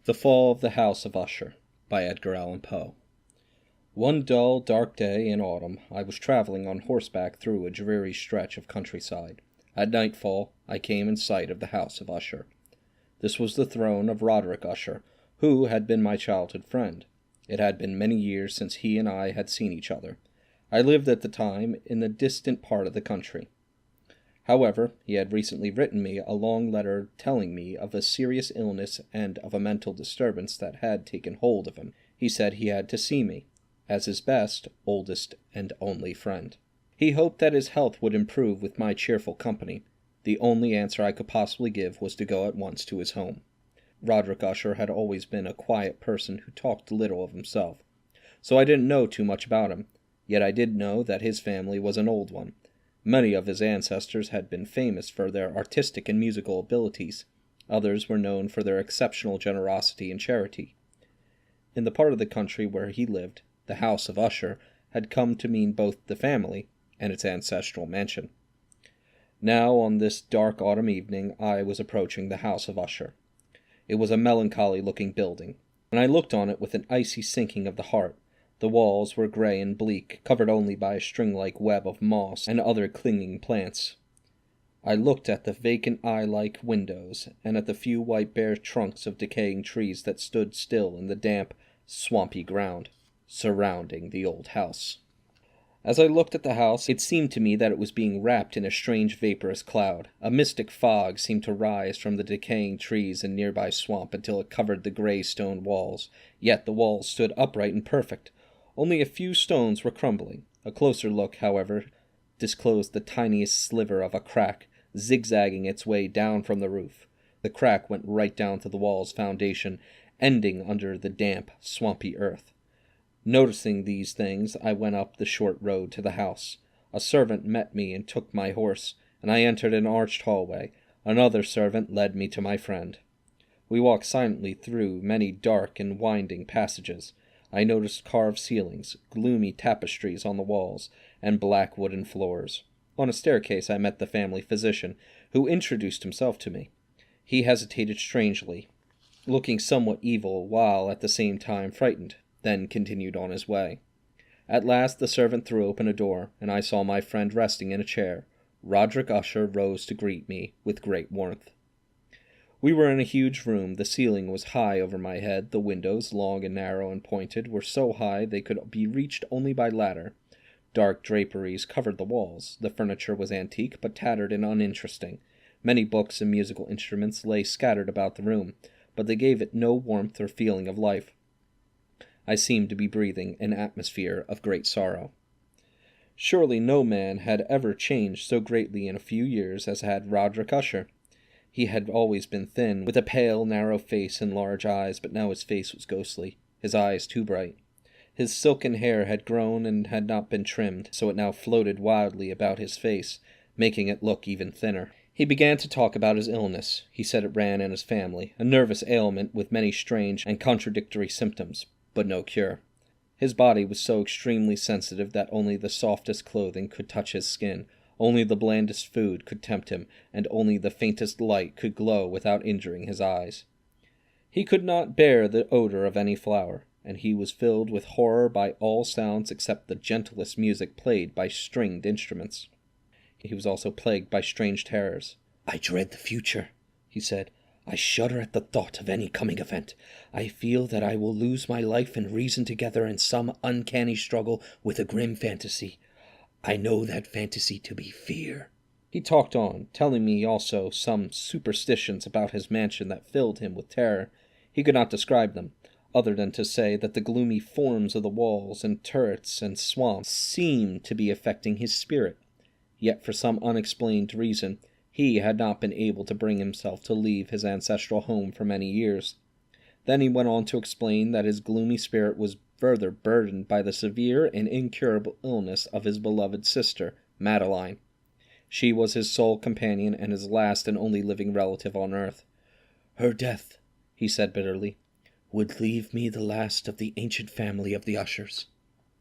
The Fall of the House of Usher by Edgar Allan Poe. One dull, dark day in autumn, I was traveling on horseback through a dreary stretch of countryside. At nightfall, I came in sight of the house of Usher. This was the throne of Roderick Usher, who had been my childhood friend. It had been many years since he and I had seen each other. I lived at the time in a distant part of the country. However, he had recently written me a long letter telling me of a serious illness and of a mental disturbance that had taken hold of him. He said he had to see me, as his best, oldest, and only friend. He hoped that his health would improve with my cheerful company. The only answer I could possibly give was to go at once to his home. Roderick Usher had always been a quiet person who talked little of himself, so I didn't know too much about him, yet I did know that his family was an old one. Many of his ancestors had been famous for their artistic and musical abilities. Others were known for their exceptional generosity and charity. In the part of the country where he lived, the House of Usher had come to mean both the family and its ancestral mansion. Now, on this dark autumn evening, I was approaching the House of Usher. It was a melancholy-looking building, and I looked on it with an icy sinking of the heart. The walls were gray and bleak, covered only by a string-like web of moss and other clinging plants. I looked at the vacant eye-like windows, and at the few white bare trunks of decaying trees that stood still in the damp, swampy ground surrounding the old house. As I looked at the house, it seemed to me that it was being wrapped in a strange vaporous cloud. A mystic fog seemed to rise from the decaying trees and nearby swamp until it covered the gray stone walls. Yet the walls stood upright and perfect. Only a few stones were crumbling. A closer look, however, disclosed the tiniest sliver of a crack, zigzagging its way down from the roof. The crack went right down to the wall's foundation, ending under the damp, swampy earth. Noticing these things, I went up the short road to the house. A servant met me and took my horse, and I entered an arched hallway. Another servant led me to my friend. We walked silently through many dark and winding passages. I noticed carved ceilings, gloomy tapestries on the walls, and black wooden floors. On a staircase I met the family physician, who introduced himself to me. He hesitated strangely, looking somewhat evil while at the same time frightened, then continued on his way. At last the servant threw open a door, and I saw my friend resting in a chair. Roderick Usher rose to greet me with great warmth. We were in a huge room. The ceiling was high over my head. The windows, long and narrow and pointed, were so high they could be reached only by ladder. Dark draperies covered the walls. The furniture was antique, but tattered and uninteresting. Many books and musical instruments lay scattered about the room, but they gave it no warmth or feeling of life. I seemed to be breathing an atmosphere of great sorrow. Surely no man had ever changed so greatly in a few years as had Roderick Usher. He had always been thin, with a pale, narrow face and large eyes, but now his face was ghostly, his eyes too bright. His silken hair had grown and had not been trimmed, so it now floated wildly about his face, making it look even thinner. He began to talk about his illness. He said it ran in his family, a nervous ailment with many strange and contradictory symptoms, but no cure. His body was so extremely sensitive that only the softest clothing could touch his skin. Only the blandest food could tempt him, and only the faintest light could glow without injuring his eyes. He could not bear the odor of any flower, and he was filled with horror by all sounds except the gentlest music played by stringed instruments. He was also plagued by strange terrors. "I dread the future," he said. "I shudder at the thought of any coming event. I feel that I will lose my life and reason together in some uncanny struggle with a grim fantasy. I know that fantasy to be fear." He talked on, telling me also some superstitions about his mansion that filled him with terror. He could not describe them, other than to say that the gloomy forms of the walls and turrets and swamps seemed to be affecting his spirit. Yet for some unexplained reason, he had not been able to bring himself to leave his ancestral home for many years. Then he went on to explain that his gloomy spirit was further burdened by the severe and incurable illness of his beloved sister, Madeline. She was his sole companion and his last and only living relative on earth. "Her death," he said bitterly, "would leave me the last of the ancient family of the Ushers."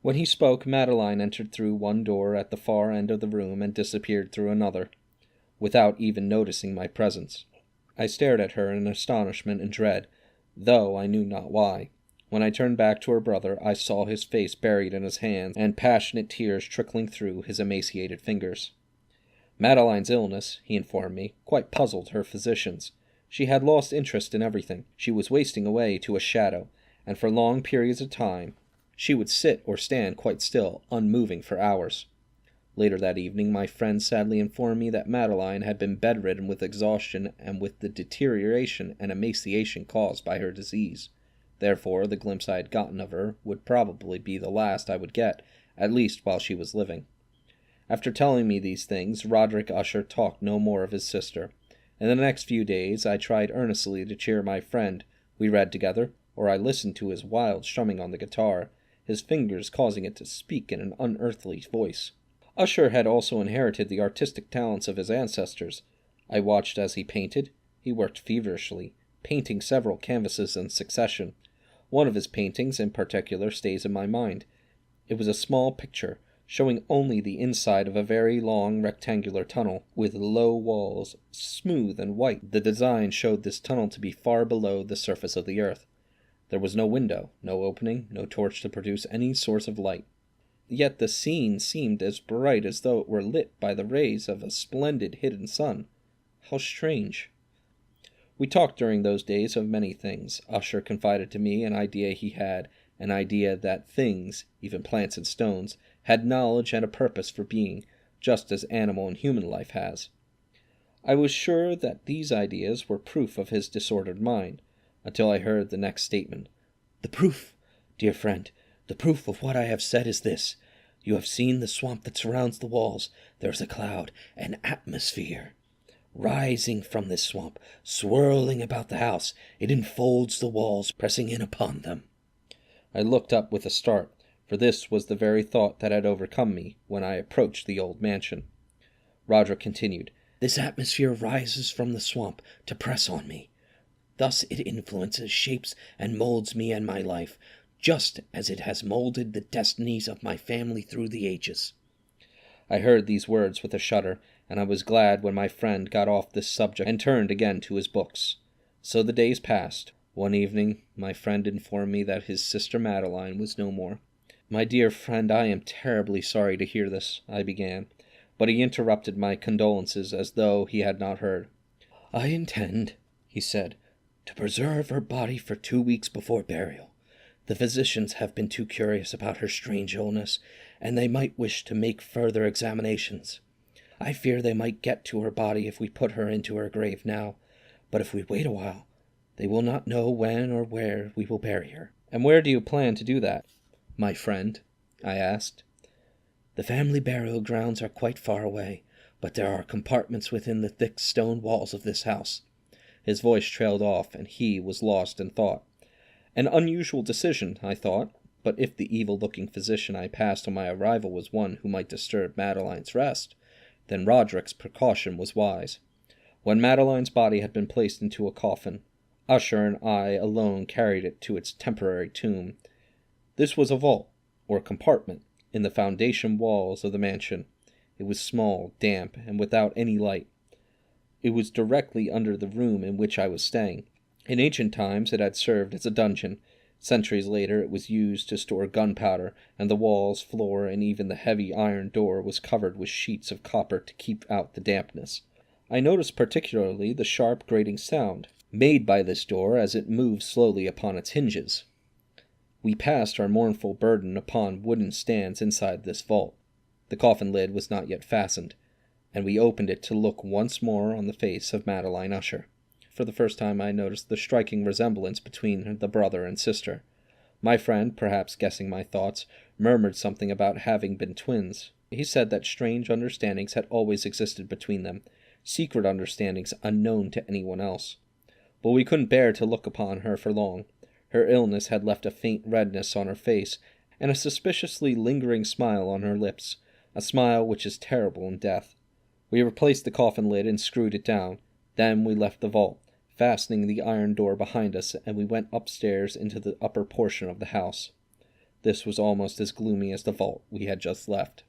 When he spoke, Madeline entered through one door at the far end of the room and disappeared through another, without even noticing my presence. I stared at her in astonishment and dread. though I knew not why. When I turned back to her brother, I saw his face buried in his hands, and passionate tears trickling through his emaciated fingers. Madeline's illness, he informed me, quite puzzled her physicians. She had lost interest in everything. She was wasting away to a shadow, and for long periods of time she would sit or stand quite still, unmoving for hours. Later that evening, my friend sadly informed me that Madeline had been bedridden with exhaustion and with the deterioration and emaciation caused by her disease. Therefore, the glimpse I had gotten of her would probably be the last I would get, at least while she was living. After telling me these things, Roderick Usher talked no more of his sister. In the next few days, I tried earnestly to cheer my friend. We read together, or I listened to his wild strumming on the guitar, his fingers causing it to speak in an unearthly voice. Usher had also inherited the artistic talents of his ancestors. I watched as he painted. He worked feverishly, painting several canvases in succession. One of his paintings in particular stays in my mind. It was a small picture, showing only the inside of a very long rectangular tunnel, with low walls, smooth and white. The design showed this tunnel to be far below the surface of the earth. There was no window, no opening, no torch to produce any source of light. Yet the scene seemed as bright as though it were lit by the rays of a splendid hidden sun. How strange! We talked during those days of many things. Usher confided to me an idea he had, an idea that things, even plants and stones, had knowledge and a purpose for being, just as animal and human life has. I was sure that these ideas were proof of his disordered mind, until I heard the next statement. "The proof, dear friend, the proof of what I have said is this. You have seen the swamp that surrounds the walls. There is a cloud, an atmosphere, rising from this swamp, swirling about the house. It enfolds the walls, pressing in upon them." I looked up with a start, for this was the very thought that had overcome me when I approached the old mansion. Roderick continued, "This atmosphere rises from the swamp to press on me. Thus it influences, shapes, and molds me and my life, just as it has molded the destinies of my family through the ages." I heard these words with a shudder, and I was glad when my friend got off this subject and turned again to his books. So the days passed. One evening my friend informed me that his sister Madeline was no more. "My dear friend, I am terribly sorry to hear this," I began, but he interrupted my condolences as though he had not heard. "I intend," he said, "to preserve her body for 2 weeks before burial. The physicians have been too curious about her strange illness, and they might wish to make further examinations. I fear they might get to her body if we put her into her grave now, but if we wait a while, they will not know when or where we will bury her." "And where do you plan to do that, my friend?" I asked. "The family burial grounds are quite far away, but there are compartments within the thick stone walls of this house." His voice trailed off, and he was lost in thought. An unusual decision, I thought, but if the evil-looking physician I passed on my arrival was one who might disturb Madeline's rest, then Roderick's precaution was wise. When Madeline's body had been placed into a coffin, Usher and I alone carried it to its temporary tomb. This was a vault, or compartment, in the foundation walls of the mansion. It was small, damp, and without any light. It was directly under the room in which I was staying. In ancient times it had served as a dungeon. Centuries later it was used to store gunpowder, and the walls, floor, and even the heavy iron door was covered with sheets of copper to keep out the dampness. I noticed particularly the sharp grating sound made by this door as it moved slowly upon its hinges. We passed our mournful burden upon wooden stands inside this vault. The coffin lid was not yet fastened, and we opened it to look once more on the face of Madeline Usher. For the first time I noticed the striking resemblance between the brother and sister. My friend, perhaps guessing my thoughts, murmured something about having been twins. He said that strange understandings had always existed between them, secret understandings unknown to anyone else. But we couldn't bear to look upon her for long. Her illness had left a faint redness on her face, and a suspiciously lingering smile on her lips, a smile which is terrible in death. We replaced the coffin lid and screwed it down. Then we left the vault, fastening the iron door behind us, and we went upstairs into the upper portion of the house. This was almost as gloomy as the vault we had just left.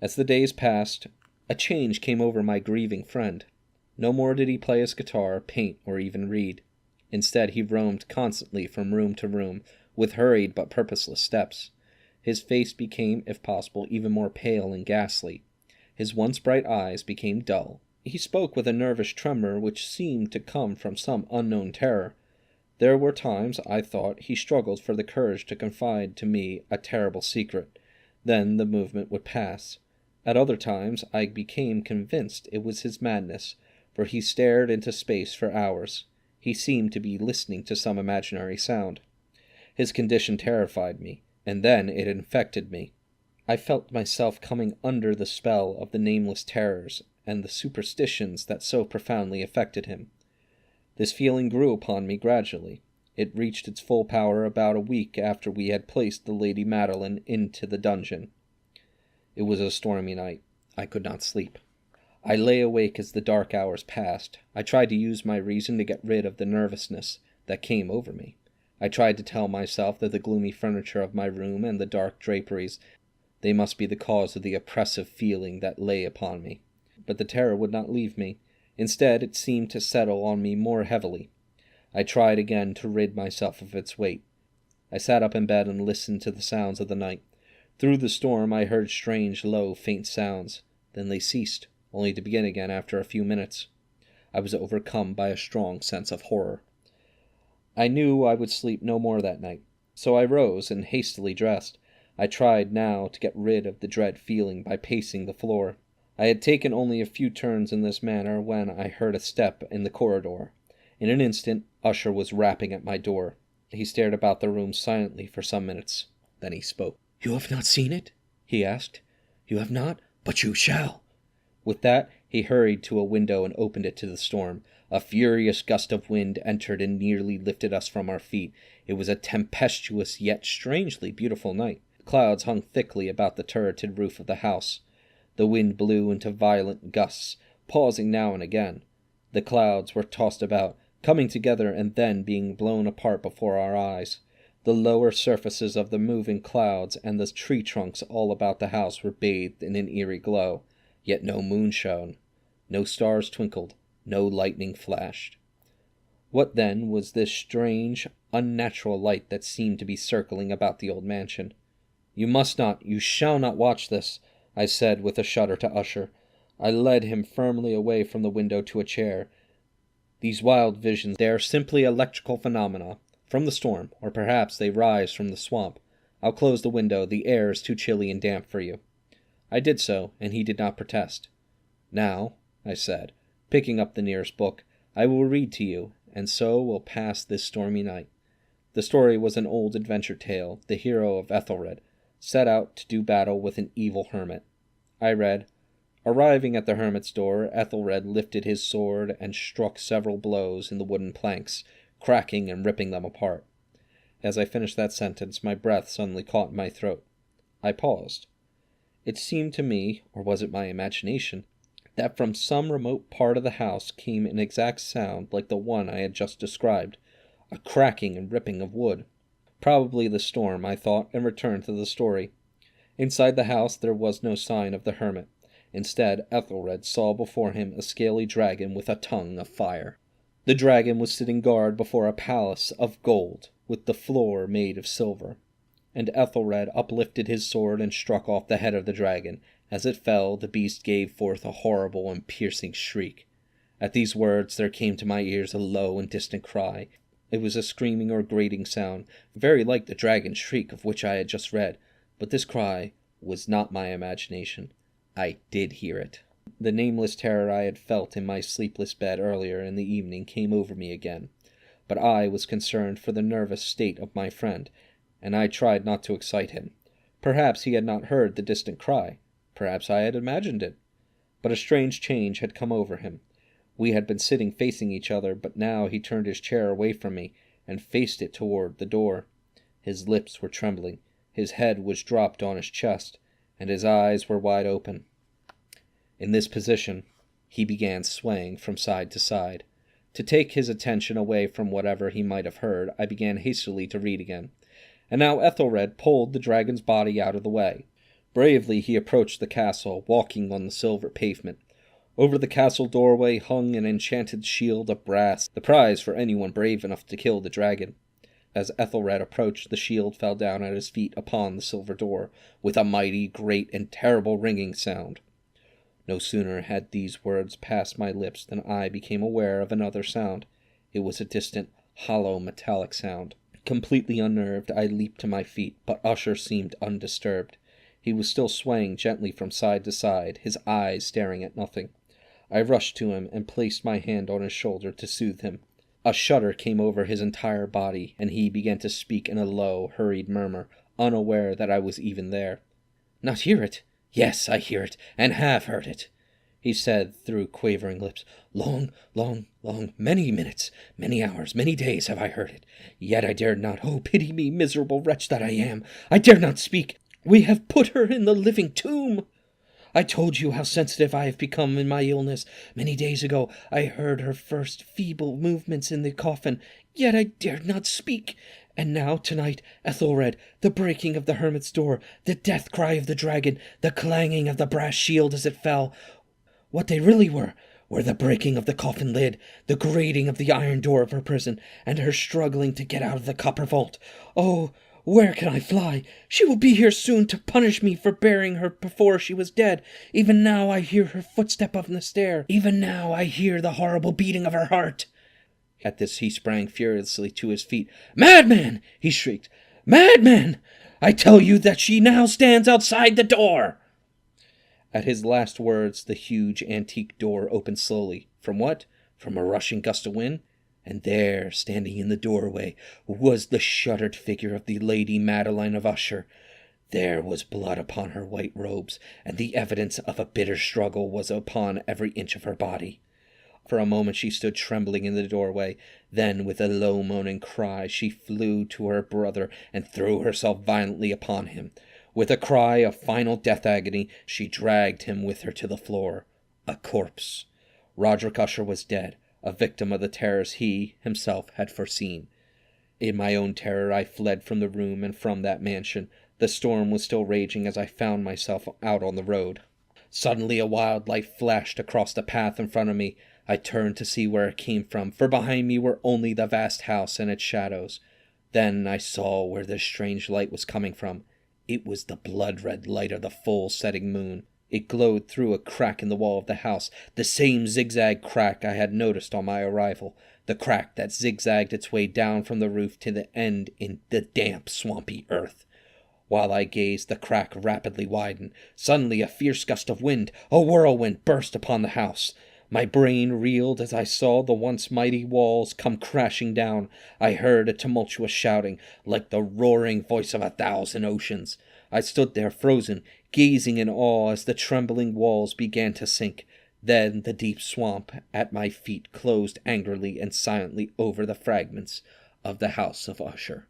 As the days passed, a change came over my grieving friend. No more did he play his guitar, paint, or even read. Instead, he roamed constantly from room to room, with hurried but purposeless steps. His face became, if possible, even more pale and ghastly. His once bright eyes became dull. He spoke with a nervous tremor which seemed to come from some unknown terror. There were times, I thought, he struggled for the courage to confide to me a terrible secret. Then the movement would pass. At other times I became convinced it was his madness, for he stared into space for hours. He seemed to be listening to some imaginary sound. His condition terrified me, and then it infected me. I felt myself coming under the spell of the nameless terrors and the superstitions that so profoundly affected him. This feeling grew upon me gradually. It reached its full power about a week after we had placed the Lady Madeline into the dungeon. It was a stormy night. I could not sleep. I lay awake as the dark hours passed. I tried to use my reason to get rid of the nervousness that came over me. I tried to tell myself that the gloomy furniture of my room and the dark draperies, they must be the cause of the oppressive feeling that lay upon me. But the terror would not leave me. Instead, it seemed to settle on me more heavily. I tried again to rid myself of its weight. I sat up in bed and listened to the sounds of the night. Through the storm I heard strange, low, faint sounds. Then they ceased, only to begin again after a few minutes. I was overcome by a strong sense of horror. I knew I would sleep no more that night, so I rose and hastily dressed. I tried now to get rid of the dread feeling by pacing the floor. I had taken only a few turns in this manner when I heard a step in the corridor. In an instant, Usher was rapping at my door. He stared about the room silently for some minutes. Then he spoke. "You have not seen it?" he asked. "You have not? But you shall." With that, he hurried to a window and opened it to the storm. A furious gust of wind entered and nearly lifted us from our feet. It was a tempestuous yet strangely beautiful night. Clouds hung thickly about the turreted roof of the house. The wind blew into violent gusts, pausing now and again. The clouds were tossed about, coming together and then being blown apart before our eyes. The lower surfaces of the moving clouds and the tree trunks all about the house were bathed in an eerie glow, yet no moon shone, no stars twinkled, no lightning flashed. What then was this strange, unnatural light that seemed to be circling about the old mansion? "You must not, you shall not watch this," I said with a shudder to Usher. I led him firmly away from the window to a chair. "These wild visions, they are simply electrical phenomena from the storm, or perhaps they rise from the swamp. I'll close the window, the air is too chilly and damp for you." I did so, and he did not protest. "Now," I said, picking up the nearest book, "I will read to you, and so will pass this stormy night." The story was an old adventure tale. The hero of Ethelred set out to do battle with an evil hermit. I read, "Arriving at the hermit's door, Ethelred lifted his sword and struck several blows in the wooden planks, cracking and ripping them apart." As I finished that sentence, my breath suddenly caught in my throat. I paused. It seemed to me, or was it my imagination, that from some remote part of the house came an exact sound like the one I had just described, a cracking and ripping of wood. Probably the storm, I thought, and returned to the story. Inside the house there was no sign of the hermit. Instead, Ethelred saw before him a scaly dragon with a tongue of fire. The dragon was sitting guard before a palace of gold, with the floor made of silver. And Ethelred uplifted his sword and struck off the head of the dragon. As it fell, the beast gave forth a horrible and piercing shriek. At these words there came to my ears a low and distant cry. It was a screaming or grating sound, very like the dragon's shriek of which I had just read, but this cry was not my imagination. I did hear it. The nameless terror I had felt in my sleepless bed earlier in the evening came over me again, but I was concerned for the nervous state of my friend, and I tried not to excite him. Perhaps he had not heard the distant cry. Perhaps I had imagined it. But a strange change had come over him. We had been sitting facing each other, but now he turned his chair away from me and faced it toward the door. His lips were trembling, his head was dropped on his chest, and his eyes were wide open. In this position, he began swaying from side to side. To take his attention away from whatever he might have heard, I began hastily to read again. And now Ethelred pulled the dragon's body out of the way. Bravely he approached the castle, walking on the silver pavement. Over the castle doorway hung an enchanted shield of brass, the prize for anyone brave enough to kill the dragon. As Ethelred approached, the shield fell down at his feet upon the silver door, with a mighty, great, and terrible ringing sound. No sooner had these words passed my lips than I became aware of another sound. It was a distant, hollow, metallic sound. Completely unnerved, I leaped to my feet, but Usher seemed undisturbed. He was still swaying gently from side to side, his eyes staring at nothing. I rushed to him and placed my hand on his shoulder to soothe him. A shudder came over his entire body, and he began to speak in a low, hurried murmur, unaware that I was even there. "Not hear it? Yes, I hear it, and have heard it," he said through quavering lips. "Long, many minutes, many hours, many days have I heard it. Yet I dared not. Oh, pity me, miserable wretch that I am! I dare not speak. We have put her in the living tomb. I told you how sensitive I have become in my illness. Many days ago I heard her first feeble movements in the coffin, yet I dared not speak. And now, tonight, Ethelred, the breaking of the hermit's door, the death cry of the dragon, the clanging of the brass shield as it fell. What they really were the breaking of the coffin lid, the grating of the iron door of her prison, and her struggling to get out of the copper vault. Oh, where can I fly? She will be here soon to punish me for burying her before she was dead. Even now I hear her footstep on the stair. Even now I hear the horrible beating of her heart." At this he sprang furiously to his feet. "Madman!" he shrieked. "Madman! I tell you that she now stands outside the door!" At his last words, the huge antique door opened slowly. From what? From a rushing gust of wind? And there, standing in the doorway, was the shuttered figure of the Lady Madeline of Usher. There was blood upon her white robes, and the evidence of a bitter struggle was upon every inch of her body. For a moment she stood trembling in the doorway. Then, with a low moaning cry, she flew to her brother and threw herself violently upon him. With a cry of final death agony, she dragged him with her to the floor. A corpse. Roderick Usher was dead, a victim of the terrors he, himself, had foreseen. In my own terror I fled from the room and from that mansion. The storm was still raging as I found myself out on the road. Suddenly a wild light flashed across the path in front of me. I turned to see where it came from, for behind me were only the vast house and its shadows. Then I saw where this strange light was coming from. It was the blood-red light of the full setting moon. It glowed through a crack in the wall of the house, the same zigzag crack I had noticed on my arrival, the crack that zigzagged its way down from the roof to the end in the damp, swampy earth. While I gazed, the crack rapidly widened. Suddenly a fierce gust of wind, a whirlwind, burst upon the house. My brain reeled as I saw the once mighty walls come crashing down. I heard a tumultuous shouting, like the roaring voice of 1,000 oceans. I stood there frozen, gazing in awe as the trembling walls began to sink. Then the deep swamp at my feet closed angrily and silently over the fragments of the house of Usher.